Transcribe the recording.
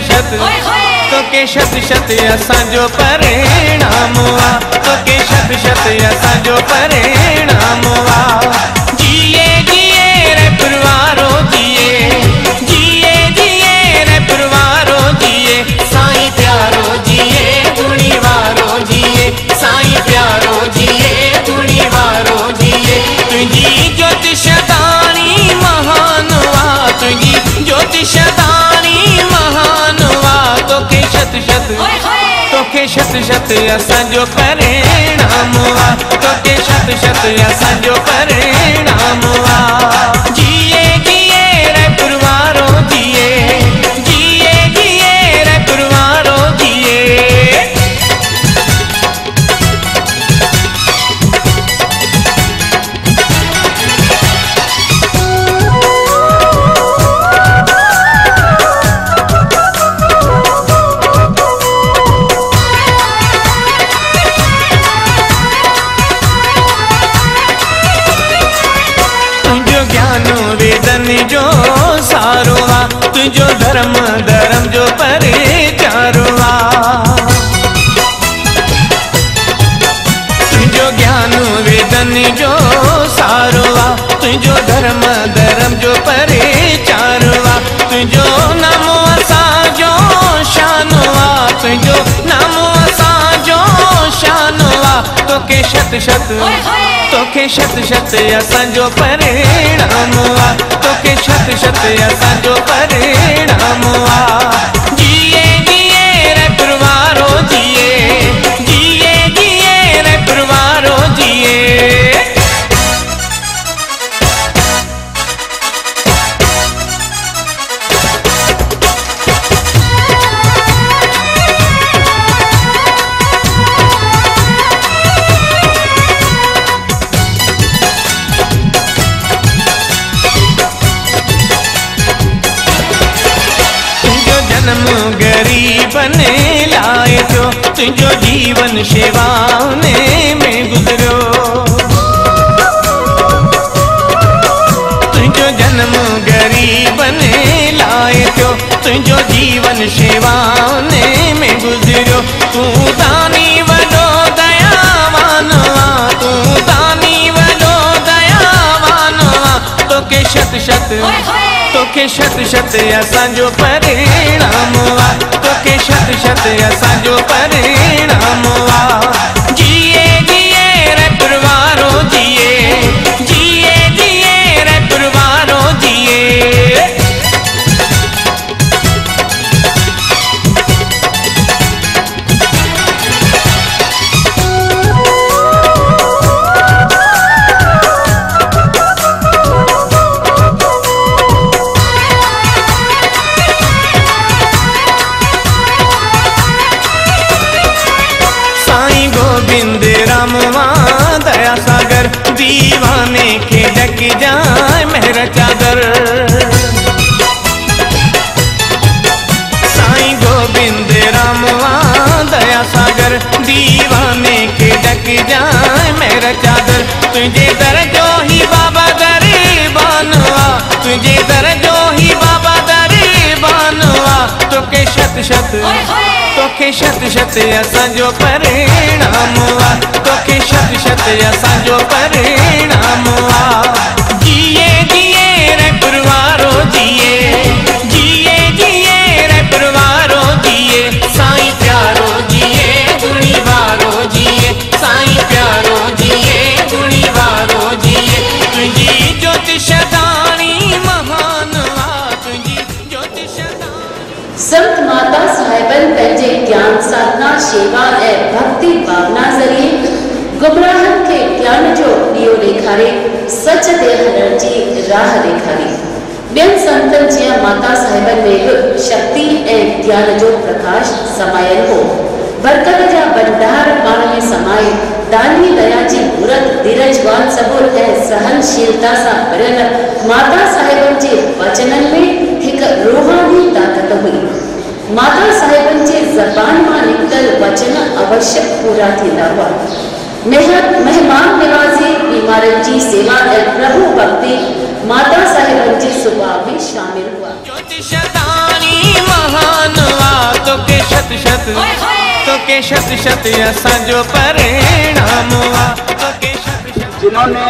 शत तो के शत शत असांजो परिणाम हुआ तो के शत शत असांजो परिणाम हुआ जिए जिए रे परिवारो जिए जिए जिए रे परिवारो जिए साईं प्यारो जिए गुणी वारो जिए साईं प्यारो जिए गुणी वारो जिए तुझी ज्योतिषदानी महान हुआ तुझी ज्योतिषदानी महान हुआ तो के शत शत असांजो परिणाम हुआ तो के शत शत असांजो परिणाम हुआ जिए जिए रे परिवारो जिए जिए जिए रे परिवारो जिए जो सारुआ तुझो धर्म धर्म जो परिचारुआ तुझो ज्ञान वेदन जो सारुआ तुझो धर्म धर्म जो परिचारुआ तुझो नामो असांजो शानुआ तुझो नामो असांजो शानुआ तो के शत शत तो के शत शत असांजो परिणाम हुआ तो के शत शत असांजो परिणाम हुआ जिए जिए रे परिवारो जिए जिए जिए रे परिवारो जिए गरीबने लाए जो तुझो जीवन सेवाने में गुजरो तुझो जन्म गरीबने लाए जो तुझो जीवन सेवाने में गुजरो तू दानी वडो दयावानवा तू दानी वडो दयावानवा तो के शत शत तो के शत शत असांजो परिणाम हुआ तो के शत शत असांजो परिणाम हुआ जिए जिए रे परिवारो जिए जिए जिए रे परिवारो जिए दया सागर दीवाने के ढक जाए मेहर चादर साईं गोविंद रामवा दया सागर दीवाने के ढक जाए मेहर चादर तुझे दर जो ही बाबा दरे बानवा तुझे दर जो ही बाबा दरे बानवा तो के शत शत तो के शत शत असांजो परिणाम हुआ तो के शत शत असांजो परिणाम हुआ जिए जिए रे परिवारो जिए जिए जिए रे परिवारो जिए साईं प्यारो जिए गुणी वारो जिए साईं प्यारो जिए गुणी वारो जिए तुझी ज्योतिषदानी महान हुआ तुझी ज्योतिषदानी संत माता साहिबन पंहिंजे ज्ञान साधना शेवा ए भक्ति भावना जरिए गुमराहन के ज्ञान जो ॾियो ॾेखारे सच ते हलण जी राह ॾेखारी ॿियनि संतन जी माता साहिबन में भी शक्ति ए ज्ञान जो प्रकाश समायल हो बरकत जा भंडार पाण में समाये दानी दया जी मूरत धीरजवान सबूर ए सहनशीलता सां भरियल माता साहिबन जे वचनन में एक रूहानी ताकत हुई माता साहिबन जे ज़बान मां निकतल वचन अवश्य पूरा थींदा हुआ मेहमान निवाज़ी बीमारन जी सेवा ए प्रभु भक्ति माता साहिबन जे सुभाउ में शामिल हुआ ज्योतिषदानी महान शत तो के शत शत असांजो परिणाम वा तो के शत शत। जिन्होंने